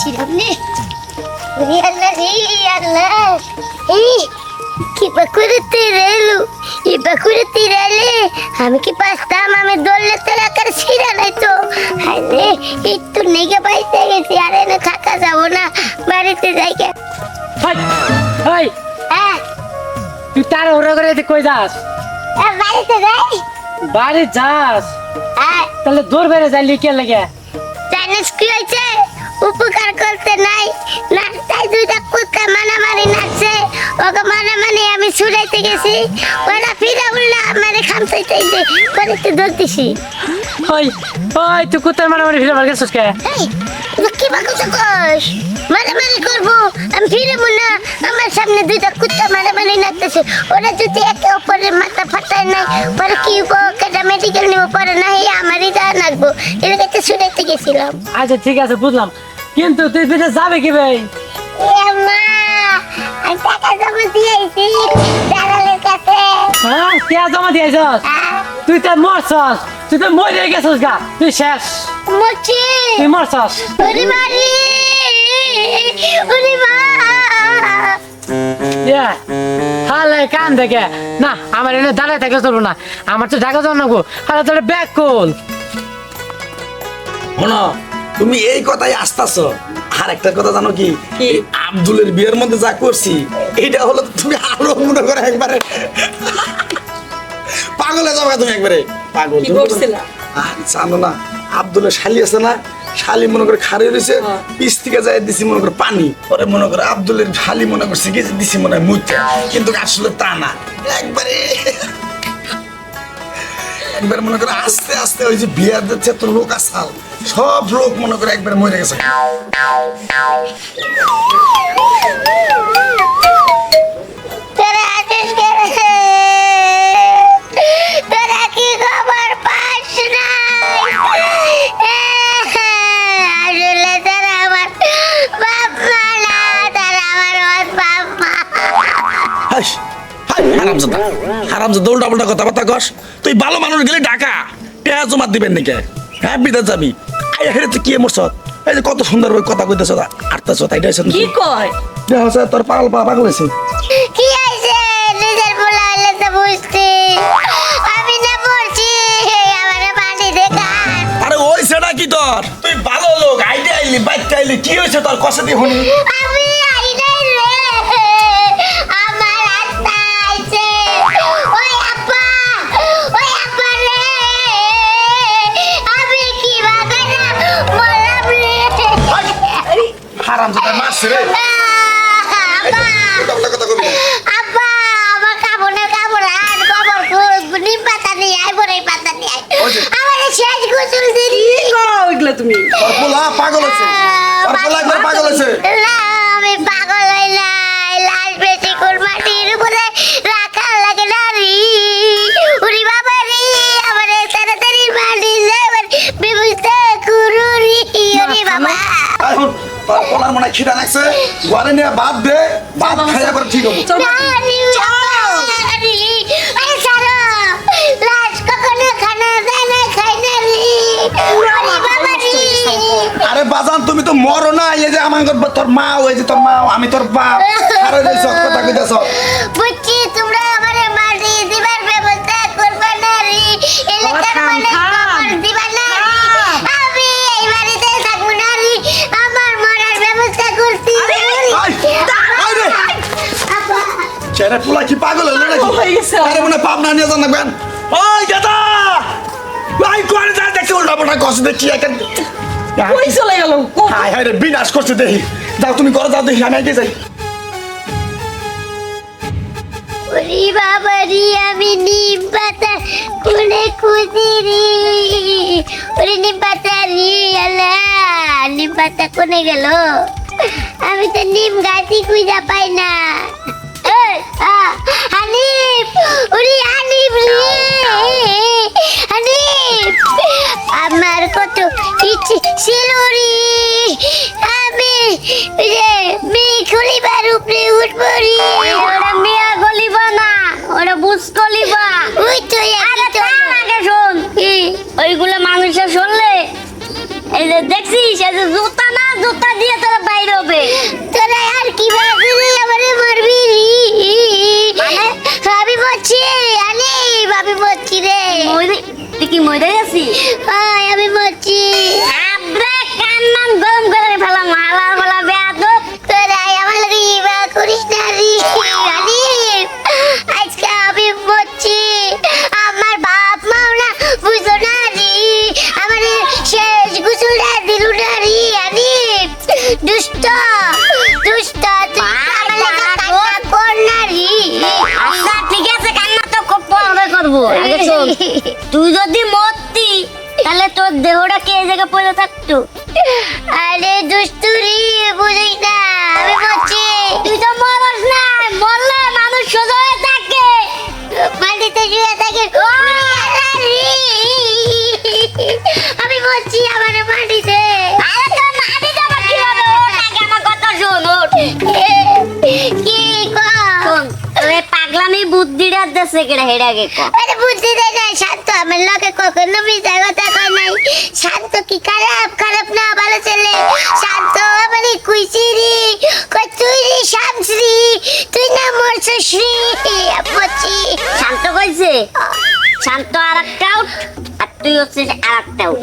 ছিলাম রে। ওরে আল্লাহ রে আল্লাহ, এই কি বাকুড়তে রেলু, এই বাকুড়তে রেলে আমি কি পাস্তাম, আমি দৌড়লে তোর আকার ছিঁড়া নাই তো। আরে একটু নেগে পাইতে গেছি, আরে না থাকা যাবো না, বাড়িতে যাই গে। হাই হাই হ্যাঁ তুই তার ওরা করে কই যাস? বাড়িতে যাই। বাড়ি যাস? হ্যাঁ তাহলে দূর বেড়ে যাই লিখে লেগে। জানিস কি হয়েছে, উপকার করতে নাই না, তাই দুইটা কুত্তা মানামানি নাচছে, ওকে মানামানি আমি ছুড়াইতে গেছি, ওরা ফিরে উল্লা আমারে খামচাইতে করে তো ধরতেছি। ওই ওই তুই কুত্তার মারামারি ফিরে বার গেছিস কে? এই কি বাকুতে কস, মারামারি করবো আমি ফিরে না, আমার সামনে দুইটা কুত্তা মারামারি নাচতেছে, ওরা যদি একে অপরের মাথা ফাটায় নাই পরে কি কেটা মেডিকেল নিব পরে না, এই আমারই যা নাকবো, এর কাছে ছুড়াইতে গেছিলাম। আচ্ছা ঠিক আছে বুঝলাম, কিন্তু তুই বিদেশ যাবে কি ভাই? টাকা জমা দিয়েছি দালালের কাছে। হ্যাঁ কে জমা দিয়েছস? তুই তো মরছস, তুই তো মরে গেছস গা, তুই শেষ, মুচি তুই মরছস। ওরে মারি ওরে মা। ইয়া হালে কান দেখে না, আমার এনে দাঁড়ায় থাকলে চলবো না, আমার তো ঢাকা যাও না গো, হালে তোর ব্যাগ কোল। শোনো, তুমি এই কথাই আসতেছ, আর একটা কথা জানো কি, এই আব্দুলের বিয়ের মধ্যে যা করছি এইটা হলো তুমি আরো মনে করে একবারে পাগল হয়ে যাবে, তুমি একবারে পাগল। কি করছিলা? আর জানো না, আব্দুলের শালি আছে না, শালি মনে করে খারে রয়েছে, পিছ থেকে যাই দিছি মনে করে পানি, পরে মনে করে আব্দুলের শালি মনে করছে কি দিছি মনে হয় মুইতে, কিন্তু আসলে তা না, একবারে একবার মনে করে আস্তে আস্তে ওই যে বিয়া দিচ্ছে তো লোক আসাল, সব লোক মনে করে একবার মরে গেছে। তোরা আছিস কে রে? তোরা কি খবর পাস না? আসলে তারা আমার বাপ মা না, তারা আমার বাপ মা। হাই হাই হারামজাদা, হারামজাদা উল্টা পাল্টা কথাবার্তা কস, তুই ভালো মানুষ গেলে ঢাকা পেঁয়াজ জমা দিবেন নাকি? হ্যাঁ বিদেশ যাবি, আই হেরে তুই কি মরছ, এই যে কত সুন্দর ওই কথা কইতেছ, আটতেছ তাই কি কয়? তোর পাগল পাগল হয়েছে। কি হয়েছে? নিজের বলা হলে তো বুঝতি, আমি না বলছি আমার পানি দেখান। আরে ওই সেটা কি তোর, তুই ভালো লোক আইডে আইলি বাইতে আইলি, কি হয়েছে তোর কষে দিয়ে শুনি? আমি আইনাই রে, আমার আত্মা আইছে। ওই আপা রে, আমি কি বাগানা বললাম রে। হারামজাদা মারছে রে। আপা কথা কবি না। আপা আমার কাবনে কাবলা আর কবর খুব নিম পাতা নিয়ে আয়, বড়ই পাতা নিয়ে আয়, ওই যে। আমার শেষ গোসল দিন। কি কও ওইগুলা তুমি? তোর পোলা পাগল হয়েছে, তোর পোলা একবার পাগল হয়েছে। না আমি পাগল হই নাই, লাশ বেশি কোন মাটির উপরে রাখা লাগে না রে। উরি বাবা রে, আমার তাড়াতাড়ি মাটি যাবার ব্যবস্থা করু রে। উরি বাবা এখন তোর পোলার মনে হয় খিদা লাগছে, ঘরে নিয়ে ভাত দে, ভাত খাইয়া পরে ঠিক হবে। চল না রে, না রে, আরে ছাড়ো, লাশ কখনো খানা যায় না, খাই না রে। উরি বাবা রে। আরে বাজান তুমি তো মরো না, এই যে আমার তোর মা, ওই যে তোর মা, আমি তোর বাপ, আরে রইছ কথা কইতাছ। বুঝছি তোমরা আমারে মাটি দিবার ব্যবস্থা করবে না রে, এলাকার থাম, মানে থাম। খবর দিবা না রে। আমি এই বাড়িতে থাকবো না রে, আমার মরার ব্যবস্থা করছি রে। আই আই রে, আপা, ছেলে পোলা কি পাগল হলো নাকি? হয়ে গেছে। আরে মনে হয় পাপ না নিয়ে যান না বেন। ওই গাদা, ভাই করে যা দেখছি উল্টা পাল্টা কষ্ট দেখছি একটা। কই চলে গেল? হাই হাই রে, বিনাশ করছে দেখি, যাও তুমি করো, যাও দেখি আমি আগে যাই। ওরে বাবা রে, আমি নিম পাতা কোনে খুঁজি রে। ওরে নিম পাতা রে, আল্লাহ নিম পাতা কোনে গেল? আমি তো নিম গাছই খুঁজা পাই না। এই, হানিফ, ওরে হানিফ রে, হানিফ, আমার কত ইচ্ছে ছিল রে, আমি রে মেয়ে খুলিবার উপরে উঠবো রে। ওরা মেয়া গলিবা না, ওরা বুঝ গলিবা। ওই তো আরে তার আগে শোন, কি ওইগুলো মানুষের শুনলে এই যে দেখছিস, এই যে জুতা না জুতা দিয়ে তোরা বাইর হবে তোরা আর কি ভাবে আমারে মারবি মানে ভাবি বলছি আরে ভাবি বলছি রে তুই কি মরে গেছি আমি বলছি আব্রে কান্নান গরম করে ফেলা মালা মালা বেয়াদব তোরা আমার লাগে ইবা করিস না রে আজকে আমি বলছি আমার বাপ মাও না বুঝো না রে আমার শেষ গুছুলটা দিলু না রে আরে দুষ্ট দুষ্ট তুই আমার লাগে কান্না কর না রে আচ্ছা ঠিক আছে কান্না তো খুব পরে করবো আগে শোন তুই যদি মরতি তাহলে তোর দেহটা কে জায়গা পড়ে থাকতো আরে দুষ্টুরি বুঝিস না আমি বলছি তুই তো মরস না মরলে মানুষ সোজা হয়ে থাকে মাটিতে শুয়ে থাকে আমি বলছি আমার মাটিতে আরে তোর মাটিতে আমার কি হবে ওঠ আগে আমার কথা শোন ওঠ কি কোন ওই পাগলামি বুদ্ধিটা দেশে কেড়ে হেডে আগে কো আরে বুদ্ধি দেয় না শান্ত আমার লোকে কখনো মিথ্যা কথা কয় নাই শান্ত কি খারাপ খারাপ না ভালো ছেলে শান্ত মানে কুইছিরি কচুরি শামশ্রী তুই না মরছশ্রী আপচি শান্ত কইছে শান্ত আরেকটা আউট আর তুই হচ্ছিস আরেকটা আউট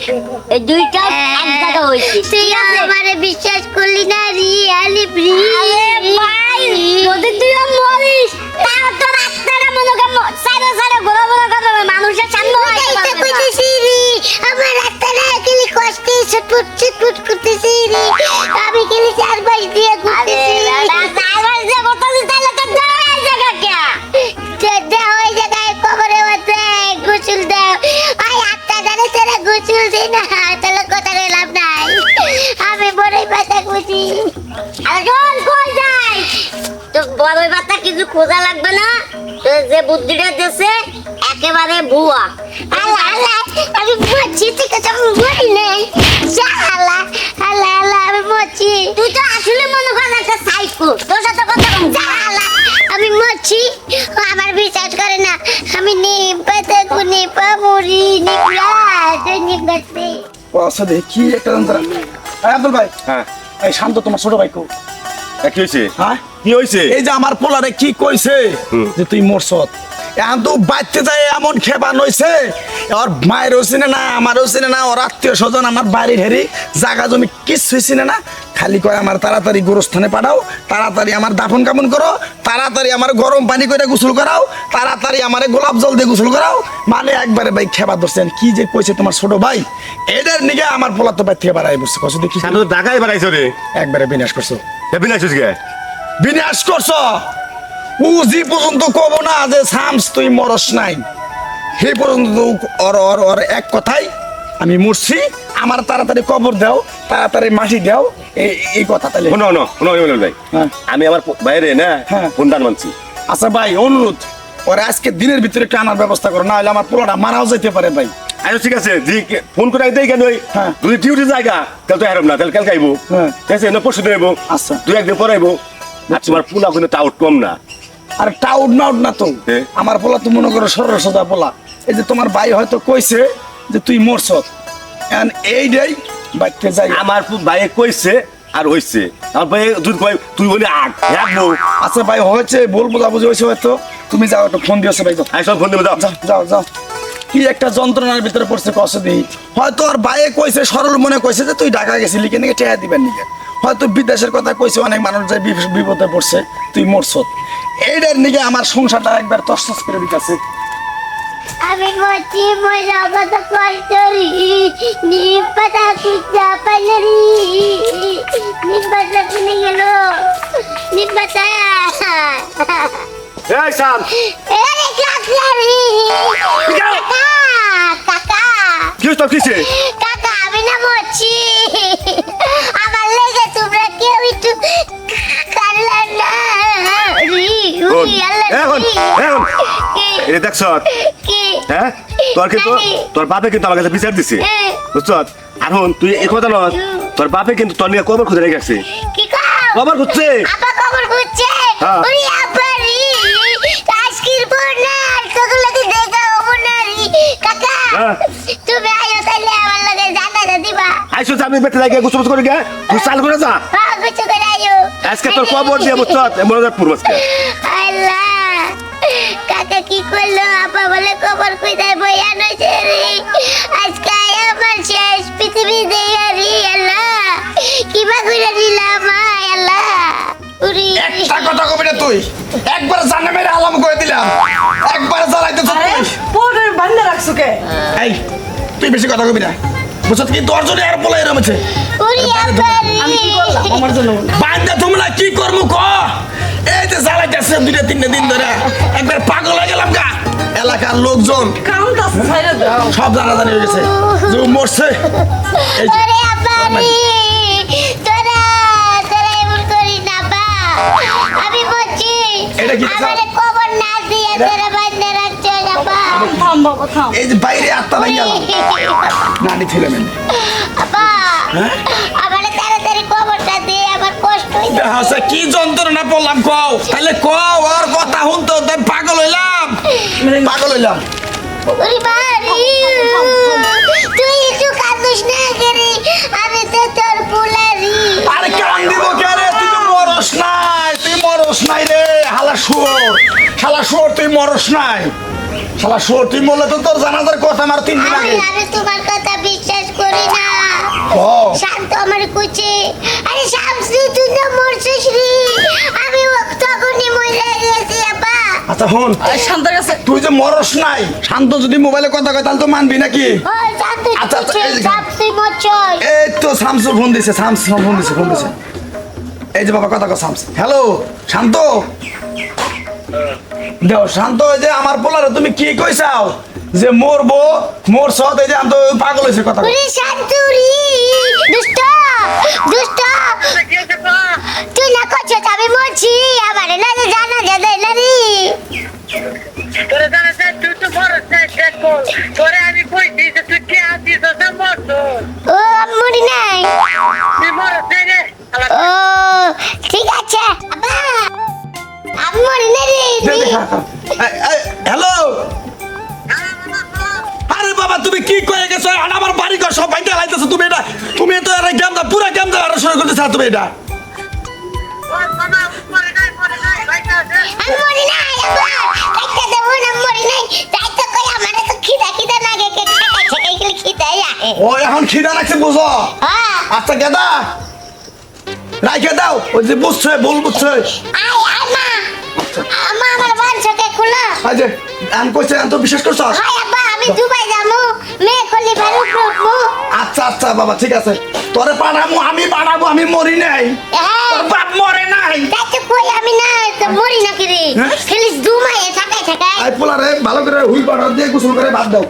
এই দুইটা এক জায়গা হইছে তুই আমারে বিশ্বাস করলি না রি আলিফ রি আরে ভাই যদি তুই মরিস তাও তো রাস্তাটা মনে কর সাইডে সাইডে ঘোরা ঘোরা করবে মানুষের সামনে হইতে কইতেছি রি আমার রাস্তাটা গেলি কষ্টে ছটফট ছটফট করতেছি রি আমি গেলি চারপাশ দিয়ে ঘুরতেছি চারপাশ দিয়ে ঘুরতেছি তাহলে তো দাও জায়গা কে দাও ওই জায়গায় কবরে ওতে গোসল দাও আই আত্মা জানে তোরা গোসল দে না তাহলে কথা লাভ নাই আমি বড়ই পাতা খুঁজি আর কোন কই যাই তো বড়ই পাতা কিছু খোঁজা লাগবে না তো যে বুদ্ধিটা দেছে একেবারে ভুয়া আল্লাহ আল্লাহ আমি বলছি ঠিক আছে আমি বলি নাই আল্লাহ আল্লাহ আল্লাহ আমি বলছি তুই তো আসলে মনে কর একটা সাইকো তোর সাথে কথা কম আল্লাহ আমি মরছি আমার বিশ্বাস করে না আমি নিম পাতা গুনি পামুরি নিকলা নিকলাতে আচ্ছা দেখি কি একটা যন্ত্রণা আব্দুল ভাই হ্যাঁ এই শান্ত তোমার ছোট ভাই কো কি হয়েছে হ্যাঁ কি হয়েছে এই যে আমার পোলারে কি কইছে যে তুই মরছত এখন তো বাইতে যায় এমন খেবা নইছে ওর মায়ের চিনে না আমারও চিনে না ওর আত্মীয় স্বজন আমার বাড়ির হেরি জায়গা জমি কিছুই চিনে না খালি কয় আমার তাড়াতাড়ি গোরস্থানে পাঠাও তাড়াতাড়ি আমার দাফন কাফন করো তাড়াতাড়ি আমার গরম পানি করে গোসল করাও তাড়াতাড়ি আমার গোলাপ জল দিয়ে গোসল করাও মানে একবারে ভাই খেবা ধরছেন কি যে কইছে তোমার ছোট ভাই এদের নিগে আমার পোলা তো বাইর থেকে বাড়াই বসছে কত দেখি শান্ত ঢাকায় বাড়াইছো রে একবারে বিনাশ করছো বিনাইছিস গে বিনাশ করছো উজি পর্যন্ত কব না যে শামস তুই মরস নাই সেই পর্যন্ত ওর এক কথাই আমি মরছি আমার তাড়াতাড়ি কবর দাও তাড়াতাড়ি মাটি দাও এই কথা তাহলে ভাই হ্যাঁ। আমি আমার বাইরে না হ্যাঁ। ফোন দান মানছি আচ্ছা ভাই অনুরোধ ওরা আজকে দিনের ভিতরে একটু আনার ব্যবস্থা করো না হলে আমার পোলাটা মারাও যেতে পারে ভাই আচ্ছা ঠিক আছে ফোন করে দেই কেন হ্যাঁ। যদি ডিউটি জায়গা তাহলে তো হারাম না তাহলে কালকে আইবো হ্যাঁ। ঠিক আছে না পরশু দিন আইবো আচ্ছা। দুই একদিন পর আইবো আর তোমার পোলা কিন্তু টাউট কম না আর টাউট নাউট না তো হ্যাঁ। আমার পোলা তো মনে করো সরল সোজা পোলা এই যে তোমার ভাই হয়তো কইছে যে তুই মরছ এইটাই বাইতে যাই আমার ভাইয়ে কইছে আর হইছে আমার ভাই দুধ কয় তুই বলি আগ রাখবো আচ্ছা ভাই হয়েছে বল বোঝাবুঝি হয়েছে হয়তো তুমি যাও একটু ফোন দিয়েছো ভাই যাও আমি সব ফোন দেবো যাও যাও যাও যাও কি একটা যন্ত্রণার ভিতরে পড়ছে কষ্ট দিই হয়তো আর বাইরে কইছে সরল মনে কইছে যে তুই ঢাকা গেছিলি কেন টেহা দিবেন নিকে হয়তো বিদেশের কথা কইছে অনেক মানুষ যে বিপদে পড়ছে তুই মরছ এইটার নিকে আমার সংসারটা একবার তসতস করে দিতেছে আমি বলছি মজা কথা করি নিম পাতা কুচা পাইনারি নিম পাতা কিনে গেল নিম পাতা এই শাম আরে কাকলারি কাকা কাকা কি হইছে তোর কিসে কাকা আমি না বলছি আমার লেগে তোমরা কেউ একটু কারলা না রি উই আল্লাহ এখন এটা দেখছ কি হ্যাঁ তোর কিন্তু তোর বাপে কিন্তু আমার কাছে বিচার দিছে বুঝছ এখন তুই এই কথা নয় তোর বাপে কিন্তু তোর নিয়ে কবর খুঁজে রেখেছে কি কাও কবর খুঁজছে আপা খবর বুঝছে হ্যাঁ। ওরে আপারি আজকের পর না তোগুলোকে দেখা হবো না রে কাকা হ্যাঁ। তুমি আয়ো তাহলে আমার লগে জানা দিবা আব্বা আইসো যে আমি বেতে লাগে গোসল করে গে তুই চাল করে যা হ্যাঁ কিছু করে আইও আজকে তোর কবর দিয়ে বুঝছত মনে রাখ পূর্বজকে আল্লাহ কাকা কি করলো আপা বলে কবর কইতাই বইয়া নইছে রে আজকে আমার শেষ পৃথিবী দেয়া রে আল্লাহ কিবা কইরা দিলাম আল্লাহ উরি একটা কথা কবি না তুই একবার জানে মেরে আলাম করে দিলাম একবার জ্বালাইতে তো আরে পোরে বান্ধা রাখছো কে এই তুই বেশি কথা কবি না বুঝছত কি তোর জন্য আর বলাই রমেছে উরি আব্বা আমি কি করলাম আমার জন্য বলো। বান্দা তোমরা কি করমু ক এই যে জ্বালাইতেছে 2-3 দিন ধরে একবার পাগল হয়ে গেলাম গা এলাকার লোকজন কাউন্টাস ছাইরা দাও সব জানাজানি হয়ে গেছে যে ও মরছে এই যে- ওরে আব্বা তোরা তোরা এমন করিস না আব্বা আমি বলছি এটা কি? আমারে কবর না দিয়ে তোরা বান্ধা রাখছো আব্বা থাম বাবা থাম এই যে বাইরে আত্মা নাই গেল নানি ফিল্মেন আব্বা হ্যাঁ? আমারে তাড়াতাড়ি কবরটা দিয়ে আমার কষ্ট হইছে হাসা কি যন্ত্রণা পড়লাম কও তাহলে কও ওর কথা শুনতো তাই পাগল হইলাম পাগল হইলাম ওরে বাড়ি তুই একটু কাঁদিস না করে আমি তো তোর কুলারি আরে কান দিব কে রে তুই তো মরস নাই রে শালা শুয়োর তুই মরস নাই শালা শুয়োর তুই মরলে তো তোর জানাজার কথা আমার 3 দিন আগে আমি তোমার কথা বিশ্বাস করি না ও শান্ত আমার কুচি আরে শামসু তুই না মরছিস রে আমি তখনই মরে গেছি আপা আচ্ছা হন শান্তার কাছে তুই যে মরস নাই শান্ত যদি মোবাইলে কথা কয় তাহলে তো মানবি নাকি ও শান্ত আচ্ছা, আচ্ছা, এই যে- শামসু মরছস এই তো শামসু ফোন দিছে ফোন দিছে এই যে বাবা কথা কয় শামস হ্যালো শান্ত দেও শান্ত এই যে আমার পোলারে তুমি কি কইছাও যে মরবো মরছ এই যে আমি তো পাগল হইছে কথা কয়। ওরে শান্তু রে দুষ্ট দুষ্ট তুই না করছিস আমি মরছি আমারে না জানা যাবে না রে তোরে জানা যায় তুই তো বড় শেষ কর তোরে আমি কইছি যে তুই কে আছিস তো মরছ ও আমি মরি নাই তুই মরছ রে ও ঠিক আছে আব্বা আমি মরি না রে হ্যালো আরে বাবা তুমি কি কয়ে গেছো আর আমার বাড়ি ঘর সব বাইতে লাইতেছো তুমি তো এর গেমদা পুরো গেমদা আর শুরু করতেছ তুমি এটা আমি মরি নাই আব্বা কাইটা দেবো না মরি নাই তাই তো কই আমারে তো খিদা লাগে কে ঠেকাই গেলে খিদা আহে ও এখন খিদা লাগছে বুঝো হ্যাঁ আচ্ছা গেদা রাইখে দাও ওই যে বুঝছে ভুল বুঝছে আয় মা আমার বাঞ্চকে খুলা এই যে আমি কইছে আমি তো বিশ্বাস করছ হাই আব্বা আমি দুবাই যামু মেয়ে কলি ভালো উঠবো আচ্ছা আচ্ছা বাবা ঠিক আছে তোরে আমি পাঠাবো আমি মরি নাই তোর বাপ মরে নাই তাই তো কই আমি না তো মরি না কি রে হ্যাঁ? খালি দুমায়ে থাকাই আই পোলারে ভালো করে হুই পাড়া দিয়ে গোসল করে ভাত দাও